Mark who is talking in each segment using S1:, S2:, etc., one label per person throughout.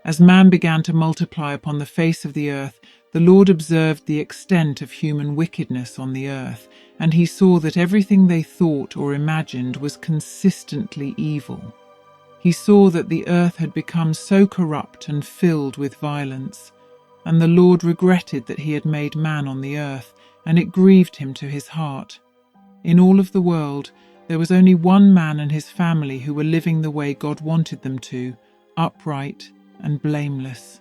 S1: As man began to multiply upon the face of the earth, the Lord observed the extent of human wickedness on the earth, and he saw that everything they thought or imagined was consistently evil. He saw that the earth had become so corrupt and filled with violence, and the Lord regretted that he had made man on the earth, and it grieved him to his heart. In all of the world, there was only one man and his family who were living the way God wanted them to, upright and blameless.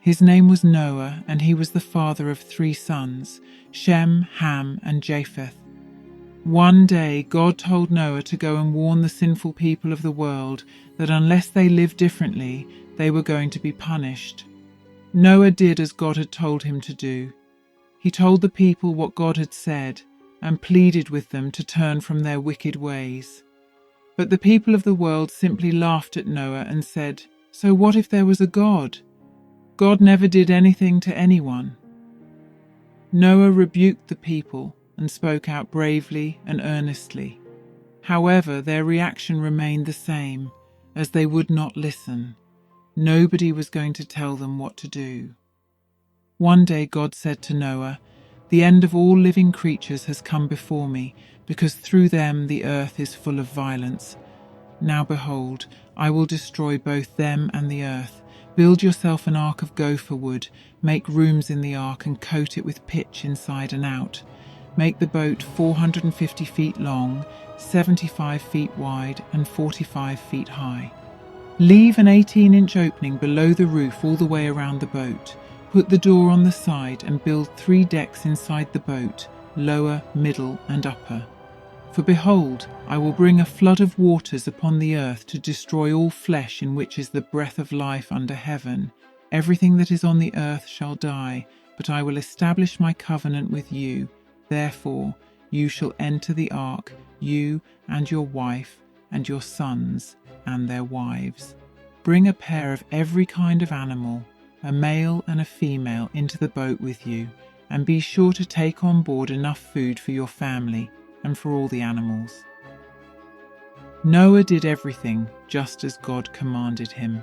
S1: His name was Noah, and he was the father of 3 sons, Shem, Ham, and Japheth. One day, God told Noah to go and warn the sinful people of the world that unless they lived differently, they were going to be punished. Noah did as God had told him to do. He told the people what God had said and pleaded with them to turn from their wicked ways. But the people of the world simply laughed at Noah and said, "So what if there was a God? God never did anything to anyone." Noah rebuked the people and spoke out bravely and earnestly. However, their reaction remained the same, as they would not listen. Nobody was going to tell them what to do. One day God said to Noah, "The end of all living creatures has come before me, because through them the earth is full of violence. Now behold, I will destroy both them and the earth. Build yourself an ark of gopher wood, make rooms in the ark and coat it with pitch inside and out. Make the boat 450 feet long, 75 feet wide and 45 feet high. Leave an 18-inch opening below the roof all the way around the boat. Put the door on the side and build 3 decks inside the boat, lower, middle and upper. For behold, I will bring a flood of waters upon the earth to destroy all flesh in which is the breath of life under heaven. Everything that is on the earth shall die, but I will establish my covenant with you. Therefore, you shall enter the ark, you and your wife and your sons and their wives. Bring a pair of every kind of animal, a male and a female, into the boat with you, and be sure to take on board enough food for your family and for all the animals." Noah did everything just as God commanded him.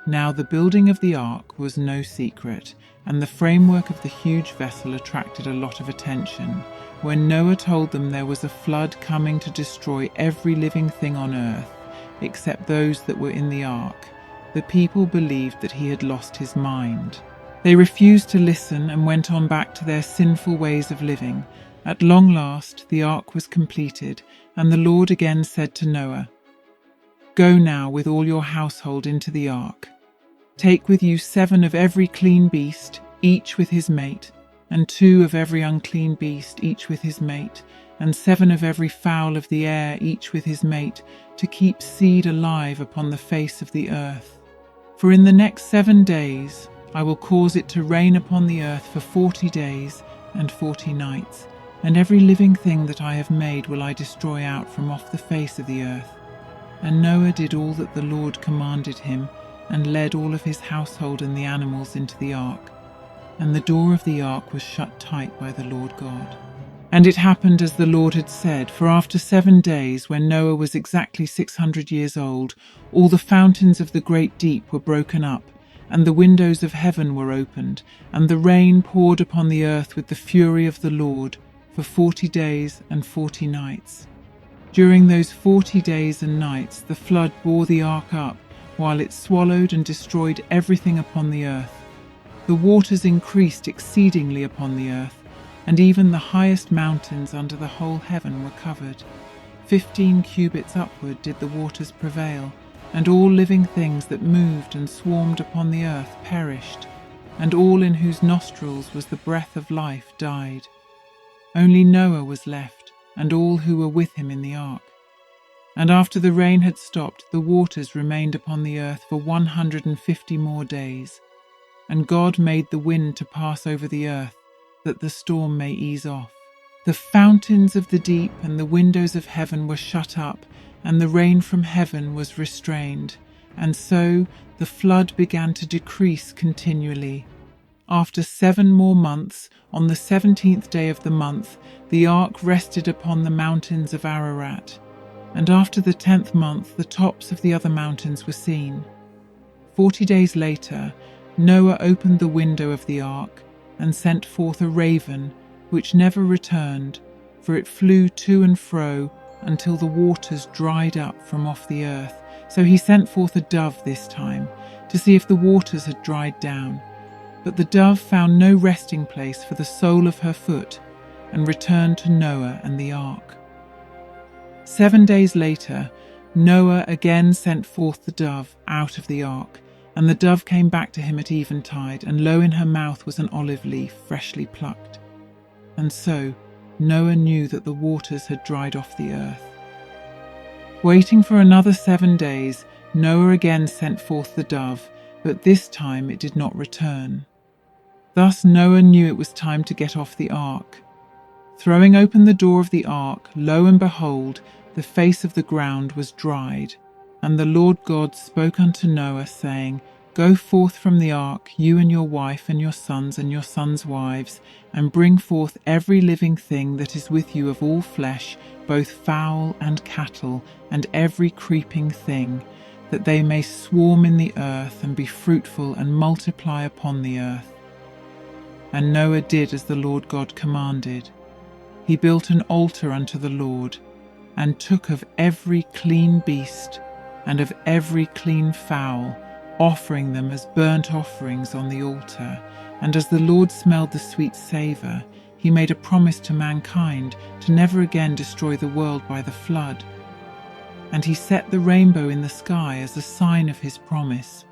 S1: Now the building of the ark was no secret, and the framework of the huge vessel attracted a lot of attention. When Noah told them there was a flood coming to destroy every living thing on earth, except those that were in the ark, the people believed that he had lost his mind. They refused to listen and went on back to their sinful ways of living. At long last, the ark was completed, and the Lord again said to Noah, "Go now with all your household into the ark. Take with you 7 of every clean beast, each with his mate, and 2 of every unclean beast, each with his mate, and 7 of every fowl of the air, each with his mate, to keep seed alive upon the face of the earth. For in the next 7 days I will cause it to rain upon the earth for 40 days and 40 nights, and every living thing that I have made will I destroy out from off the face of the earth." And Noah did all that the Lord commanded him, and led all of his household and the animals into the ark. And the door of the ark was shut tight by the Lord God. And it happened as the Lord had said, for after 7 days, when Noah was exactly 600 years old, all the fountains of the great deep were broken up, and the windows of heaven were opened, and the rain poured upon the earth with the fury of the Lord for 40 days and 40 nights. During those 40 days and nights, the flood bore the ark up, while it swallowed and destroyed everything upon the earth. The waters increased exceedingly upon the earth, and even the highest mountains under the whole heaven were covered. 15 cubits upward did the waters prevail, and all living things that moved and swarmed upon the earth perished, and all in whose nostrils was the breath of life died. Only Noah was left, and all who were with him in the ark. And after the rain had stopped, the waters remained upon the earth for 150 more days. And God made the wind to pass over the earth, that the storm may ease off. The fountains of the deep and the windows of heaven were shut up, and the rain from heaven was restrained. And so the flood began to decrease continually. After 7 more months, on the 17th day of the month, the ark rested upon the mountains of Ararat. And after the 10th month, the tops of the other mountains were seen. 40 days later, Noah opened the window of the ark and sent forth a raven, which never returned, for it flew to and fro until the waters dried up from off the earth. So he sent forth a dove this time, to see if the waters had dried down. But the dove found no resting place for the sole of her foot, and returned to Noah and the ark. 7 days later, Noah again sent forth the dove out of the ark, and the dove came back to him at eventide, and lo, in her mouth was an olive leaf freshly plucked. And so Noah knew that the waters had dried off the earth. Waiting for another 7 days, Noah again sent forth the dove, but this time it did not return. Thus Noah knew it was time to get off the ark. Throwing open the door of the ark, lo and behold, the face of the ground was dried. And the Lord God spoke unto Noah, saying, Go forth from the ark, you and your wife and your sons' wives, and bring forth every living thing that is with you of all flesh, both fowl and cattle, and every creeping thing, that they may swarm in the earth and be fruitful and multiply upon the earth. And Noah did as the Lord God commanded. He built an altar unto the Lord, and took of every clean beast and of every clean fowl, offering them as burnt offerings on the altar. And as the Lord smelled the sweet savour, he made a promise to mankind to never again destroy the world by the flood. And he set the rainbow in the sky as a sign of his promise,